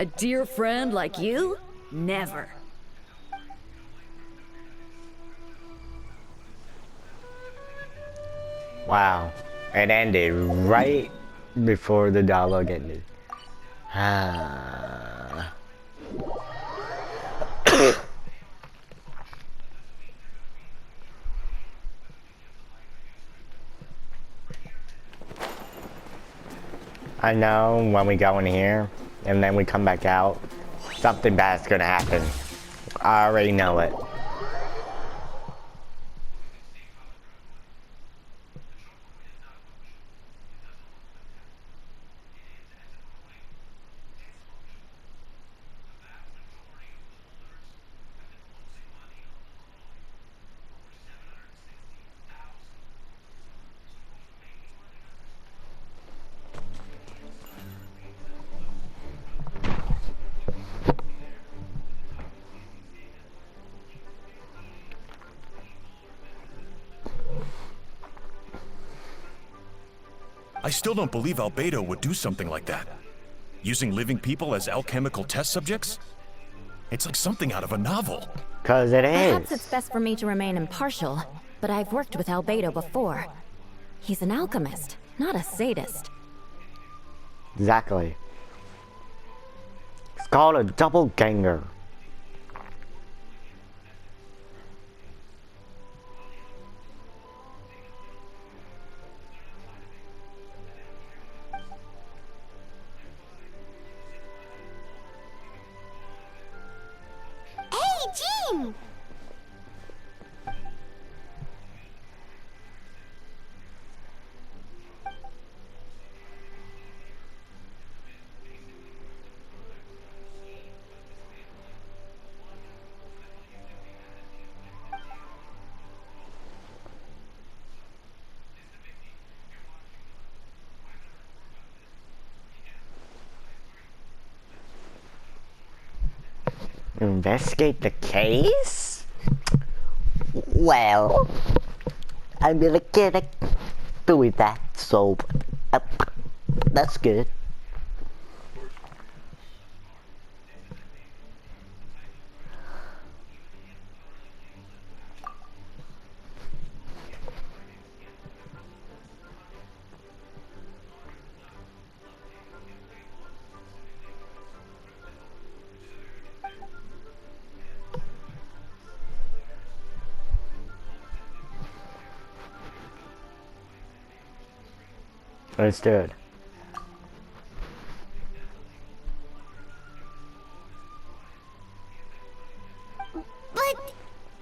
A dear friend like you? Never. Wow. It ended right before the dialogue ended. Ah. I know when we go in here and then we come back out, something bad's gonna happen. I already know it. I still don't believe Albedo would do something like that. Using living people as alchemical test subjects? It's like something out of a novel. 'Cause it Perhaps is. it's best for me to remain impartial, but I've worked with Albedo before. He's an alchemist, not a sadist. Exactly. It's called a doppelganger. Hey, Jean! Investigate the case? Well, I'm gonna get it doing that, so that's good. Let's do it. But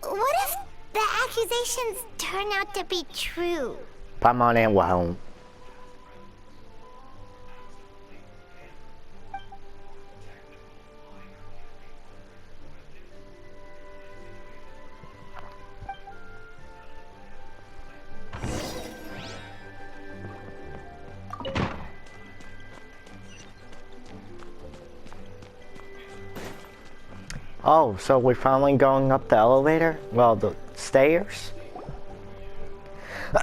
what if the accusations turn out to be true? Come on in, Wahoo. Oh, so we're finally going up the elevator? Well, the stairs?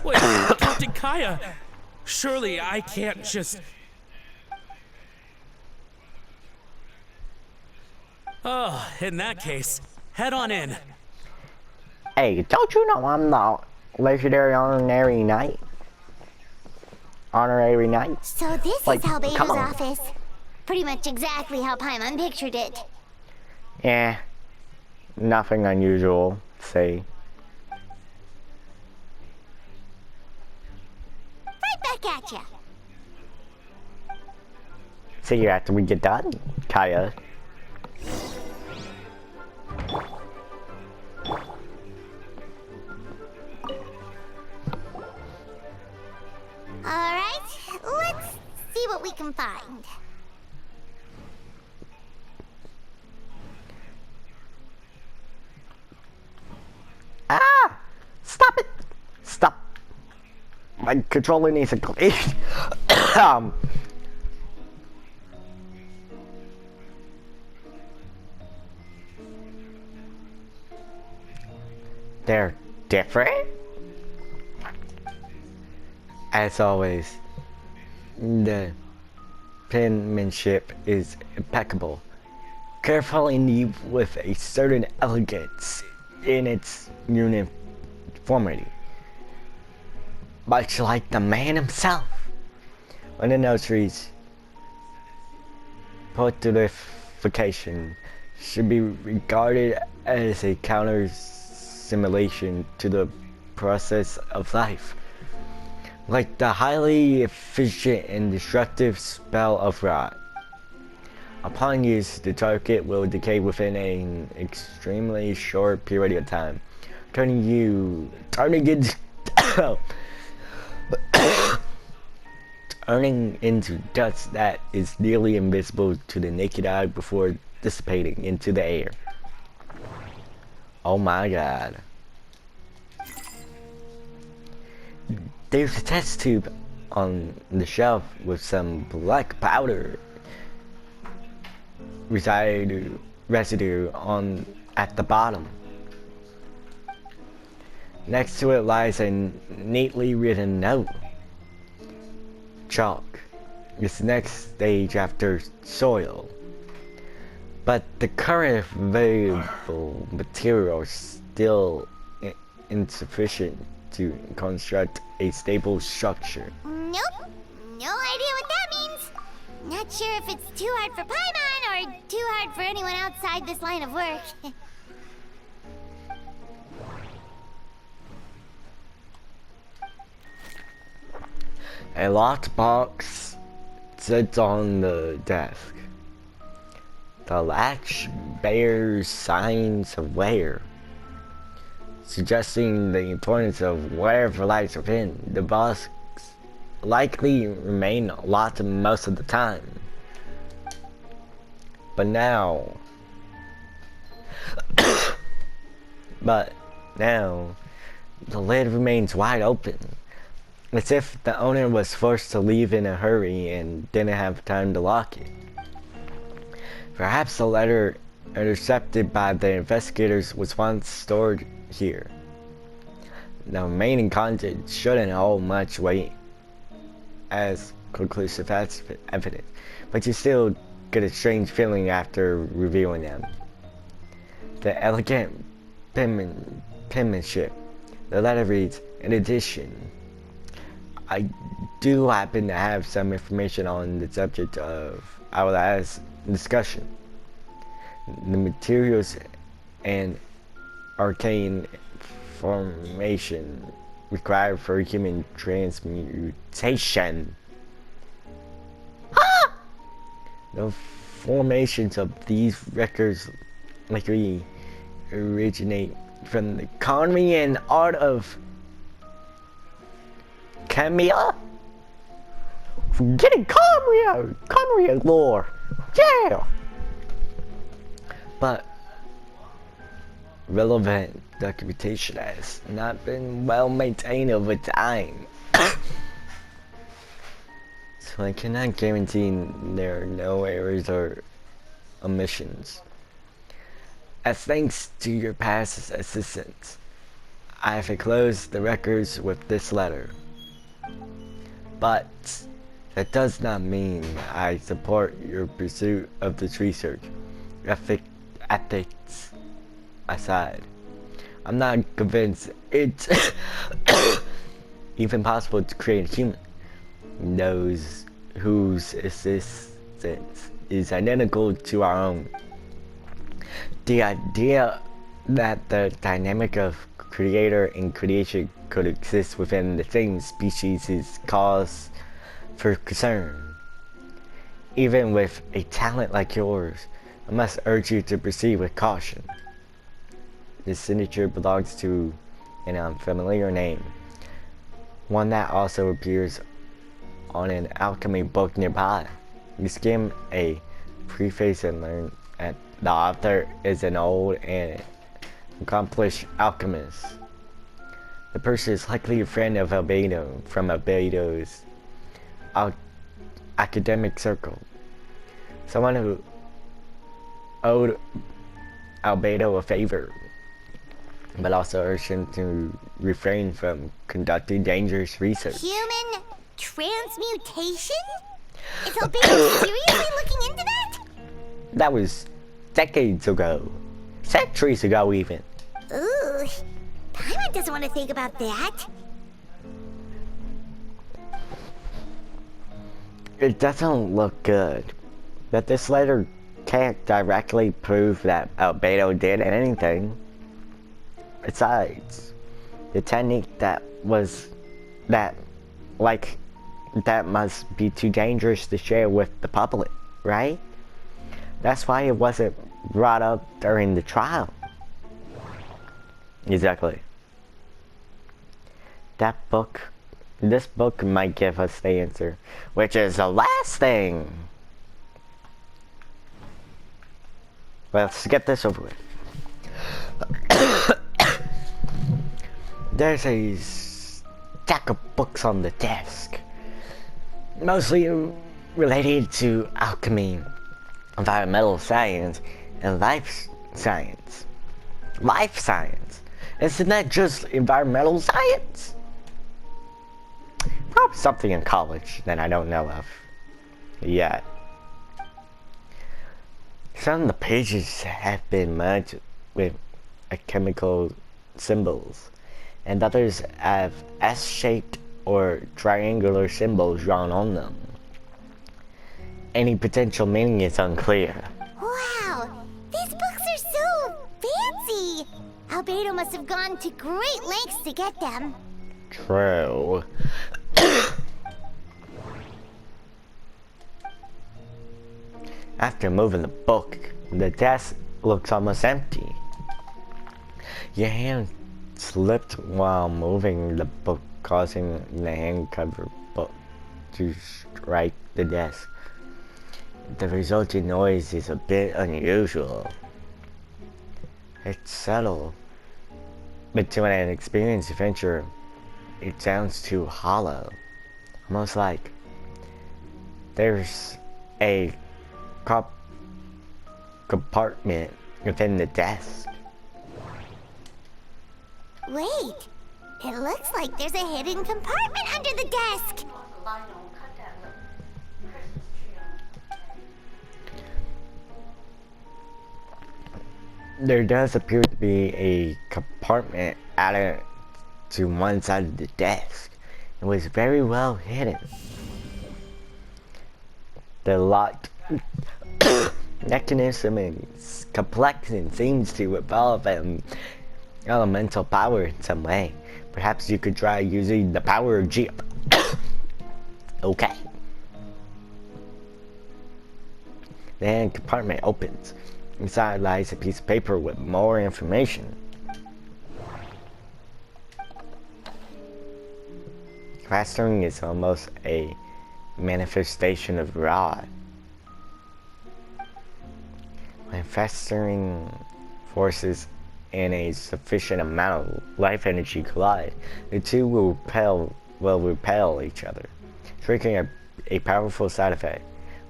Wait, Captain Kaya! Surely I can't just... Oh, in that case, head on in. Hey, don't you know I'm the legendary honorary knight? Honorary knight? So this Like, is Albedo's come on. office. Pretty much exactly how Paimon pictured it. Yeah, nothing unusual, say. Right back at ya. See you after we get done, Kaya. Alright, let's see what we can find. Ah! Stop it! Stop. My controller needs a glitch. They're different? As always, the penmanship is impeccable. careful and neat with a certain elegance in its uniformity. Much like the man himself. When the notary's portrification should be regarded as a counter-simulation to the process of life. Like the highly efficient and destructive spell of rot. Upon use, the target will decay within an extremely short period of time, turning into turning into dust that is nearly invisible to the naked eye before dissipating into the air. Oh my god. There's a test tube on the shelf with some black powder residue on at the bottom. Next to it lies a neatly written note. Chalk is the next stage after soil. But the current available material is still insufficient to construct a stable structure. Nope. No idea what that means. Not sure if it's too hard for Paimon or too hard for anyone outside this line of work. A locked box sits on the desk. The latch bears signs of wear, suggesting the importance of whatever lies within. The box likely remain locked most of the time. But now, the lid remains wide open, as if the owner was forced to leave in a hurry and didn't have time to lock it. Perhaps the letter intercepted by the investigators was once stored here. The remaining contents shouldn't hold much weight as conclusive evidence, but you still get a strange feeling after reviewing them. The elegant penmanship. The letter reads, in addition, I do happen to have some information on the subject of our last discussion. The materials and arcane formation required for human transmutation. The formations of these records likely originate from the economy and art of Camilla? Getting Camilla lore. Yeah! But relevant documentation has not been well maintained over time. So I cannot guarantee there are no errors or omissions. As thanks to your past assistance, I have enclosed the records with this letter. But that does not mean I support your pursuit of this research. Ethics aside, I'm not convinced it's even possible to create a human whose existence is identical to our own. The idea that the dynamic of creator and creation could exist within the same species is cause for concern. Even with a talent like yours, I must urge you to proceed with caution. This signature belongs to an unfamiliar name, one that also appears on an alchemy book nearby. You skim a preface and learn that the author is an old and accomplished alchemist. The person is likely a friend of Albedo from Albedo's academic circle. Someone who owed Albedo a favor, but also urged him to refrain from conducting dangerous research. Human transmutation? Is Albedo seriously looking into that? That was decades ago. Centuries ago, even. Ooh, Paimon doesn't want to think about that. It doesn't look good. But this letter can't directly prove that Albedo did anything. Besides, the technique that must be too dangerous to share with the public, right? That's why it wasn't brought up during the trial. Exactly. This book might give us the answer, which is the last thing. Let's get this over with. There's a stack of books on the desk, mostly related to alchemy, environmental science, and life science. Life science? Isn't that just environmental science? Probably something in college that I don't know of yet. Some of the pages have been merged with chemical symbols, and others have S-shaped or triangular symbols drawn on them. Any potential meaning is unclear. Wow, these books are so fancy. Albedo must have gone to great lengths to get them. True. After moving the book, the desk looks almost empty. Your hand slipped while moving the book, causing the hand cover book to strike the desk. The resulting noise is a bit unusual. It's subtle, but to an experienced adventurer, it sounds too hollow. Almost like there's a compartment within the desk. Wait, it looks like there's a hidden compartment under the desk. There does appear to be a compartment added to one side of the desk. It was very well hidden. The locked mechanism is complex and seems to involve elemental power in some way. Perhaps you could try using the power of Jeep. Okay. The hand compartment opens. Inside lies a piece of paper with more information. Festering is almost a manifestation of rot. When festering forces and a sufficient amount of life energy collide, the two will repel each other, triggering a powerful side effect.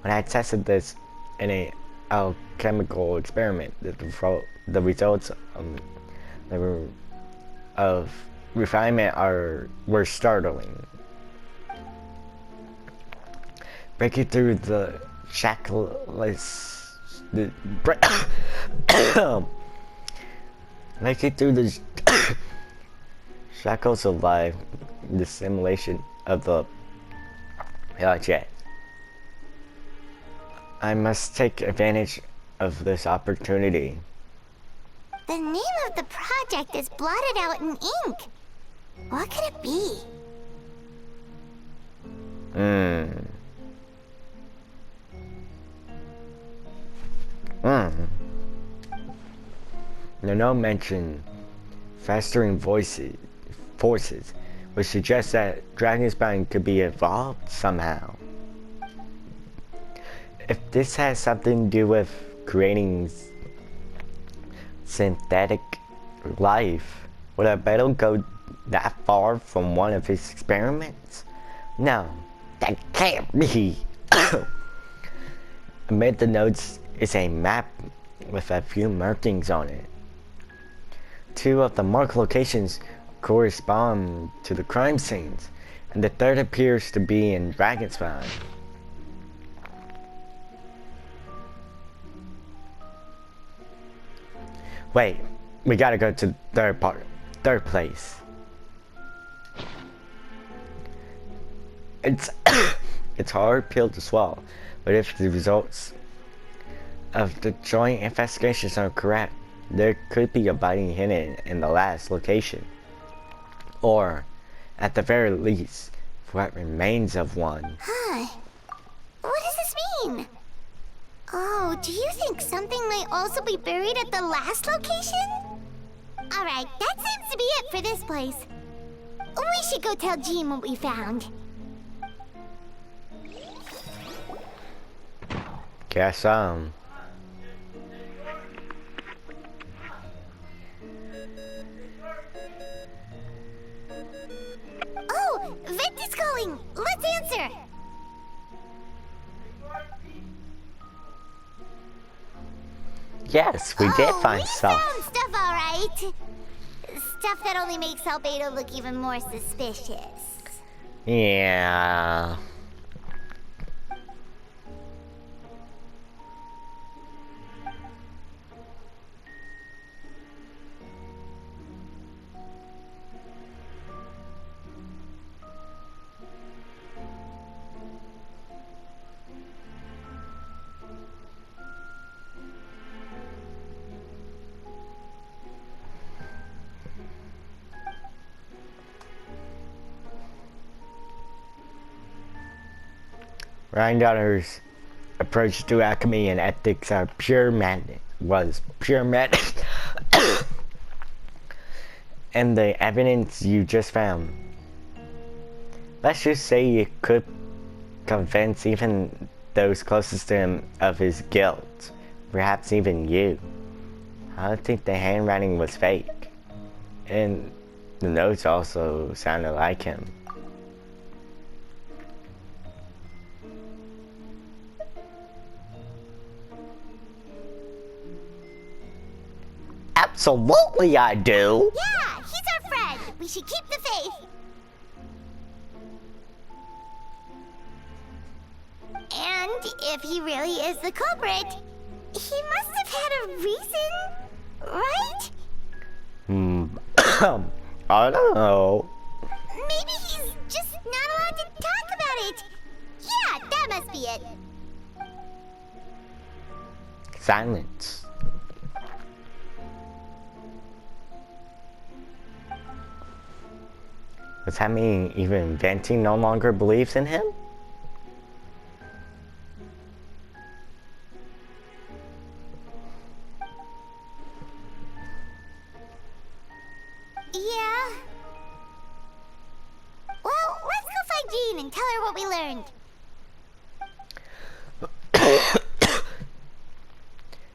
When I tested this in a alchemical experiment, the results of refinement were startling. Breaking through the breaking through the shackles of life, the simulation of the jet. I must take advantage of this opportunity. The name of the project is blotted out in ink. What could it be? The note mentioned festering forces, which suggests that Dragonspine could be evolved somehow. If this has something to do with creating synthetic life, would Albedo go that far from one of his experiments? No, that can't be. Amid the notes is a map with a few markings on it. Two of the marked locations correspond to the crime scenes, and the third appears to be in Dragonspine. Wait, we gotta go to third place. It's it's a hard pill to swallow, but if the results of the joint investigations are correct, there could be a body hidden in the last location. Or, at the very least, what remains of one. Huh. What does this mean? Oh, do you think something might also be buried at the last location? Alright, that seems to be it for this place. We should go tell Jean what we found. Guess Oh, Vent is calling! Let's answer! Yes, we did find we stuff. found stuff, alright. Stuff that only makes Albedo look even more suspicious. Yeah. Ryan's approach to alchemy and ethics are pure madness. And the evidence you just found. Let's just say it could convince even those closest to him of his guilt. Perhaps even you. I don't think the handwriting was fake. And the notes also sounded like him. Absolutely I do! Yeah, he's our friend. We should keep the faith. And if he really is the culprit, he must have had a reason, right? I don't know. Maybe he's just not allowed to talk about it. Yeah, that must be it. Silence. Does that mean even Venti no longer believes in him? Yeah. Well, let's go find Jean and tell her what we learned.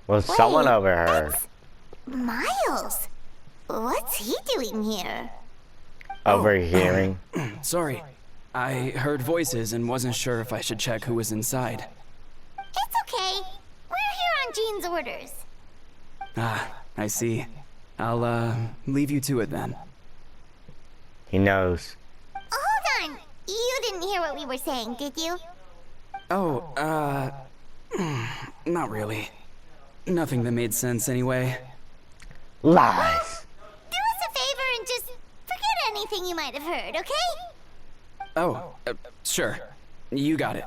Was someone overheard? That's Miles. What's he doing here? Overhearing? Sorry. I heard voices and wasn't sure if I should check who was inside. It's okay. We're here on Jean's orders. Ah, I see. I'll, leave you to it then. He knows. Hold on. You didn't hear what we were saying, did you? Oh, not really. Nothing that made sense anyway. Lies. Do us a favor and just forget anything you might have heard, okay? Oh, sure. You got it.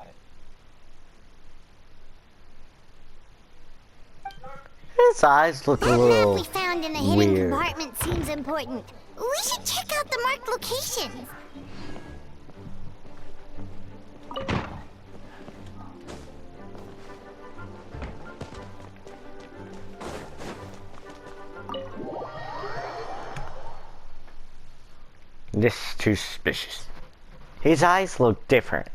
His eyes look a That map little we found in the hidden weird. compartment seems important. We should check out the marked locations. This is too suspicious. His eyes look different.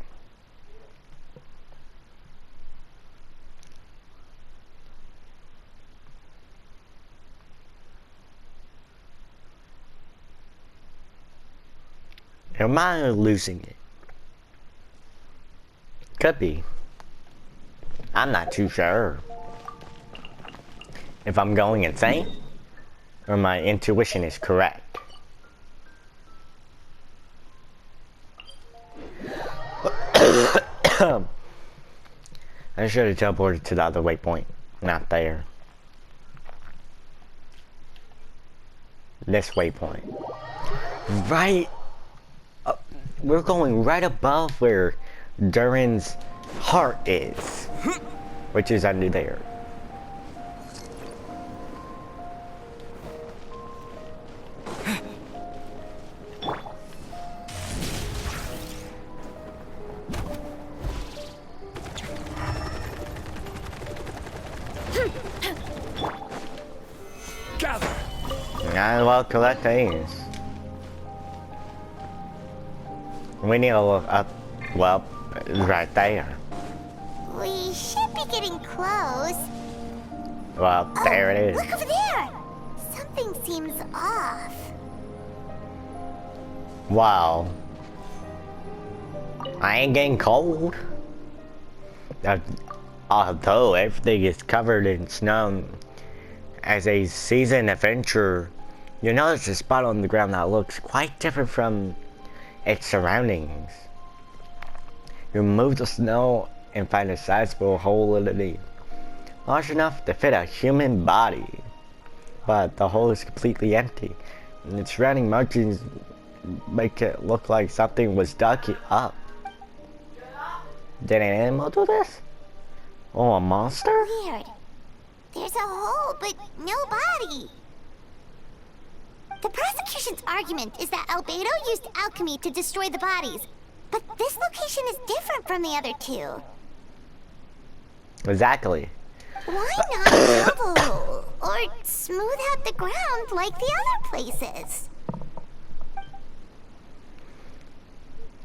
Am I losing it? Could be. I'm not too sure. If I'm going insane, or my intuition is correct. I should have teleported to the other waypoint. Not there. this waypoint. Right, we're going right above where Durin's heart is, which is under there. Gather. Yeah, well, collect things. We need to look up, well, right there. We should be getting close. Well, there it is. Look over there! Something seems off. Wow. I ain't getting cold. Although everything is covered in snow, as a seasoned adventurer, you notice a spot on the ground that looks quite different from its surroundings. You remove the snow and find a sizable hole in it, large enough to fit a human body. But the hole is completely empty, and its surrounding margins make it look like something was dug up. Did an animal do this? Oh, a monster? Weird. There's a hole, but no body. The prosecution's argument is that Albedo used alchemy to destroy the bodies, but this location is different from the other two. Exactly. Why not double or smooth out the ground like the other places?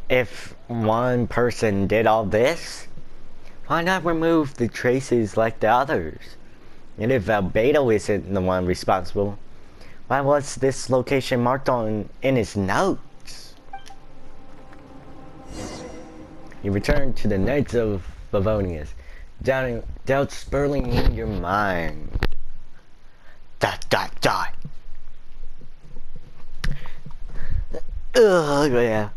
If one person did all this, why not remove the traces like the others? And if Albedo isn't the one responsible, why was this location marked in his notes? You return to the Knights of Favonius, doubt swirling in your mind. ... Ugh, yeah.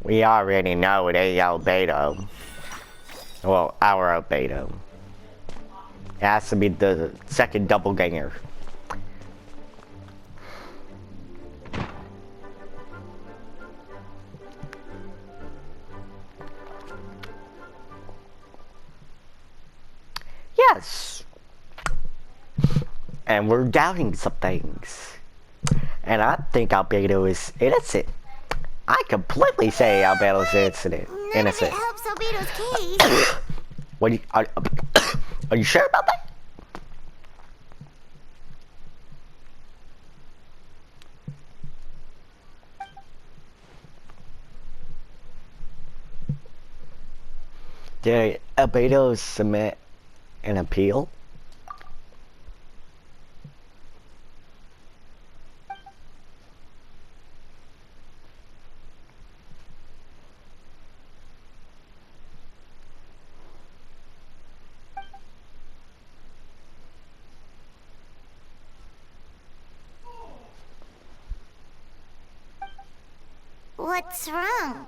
We already know it ain't Albedo. Well, our Albedo. It has to be the second doppelganger. Yes. And we're doubting some things. And I think Albedo is innocent. I completely say Albedo's innocent. None of it helps Albedo's case. What are you sure about that? Did Albedo submit an appeal? What's wrong?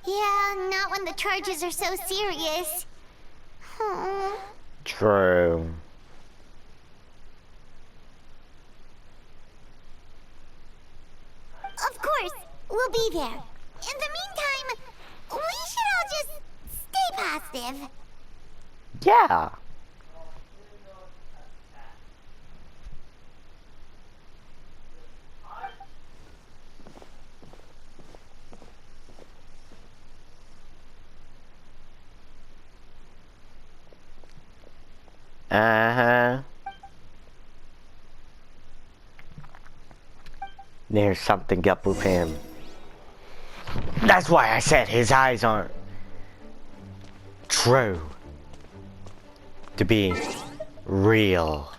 Yeah, not when the charges are so serious. Oh. True. Of course, we'll be there. In the meantime, we should all just stay positive. Yeah. Uh-huh. There's something up with him. That's why I said his eyes aren't true to be real.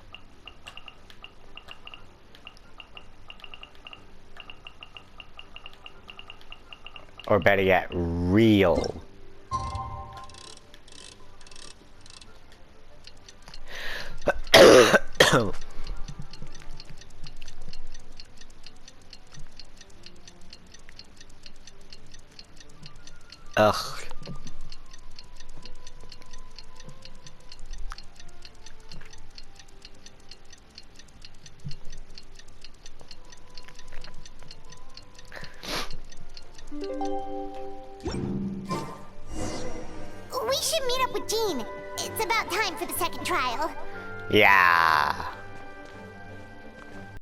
Or better yet, real. Ugh. We should meet up with Jean. It's about time for the second trial. Yeah.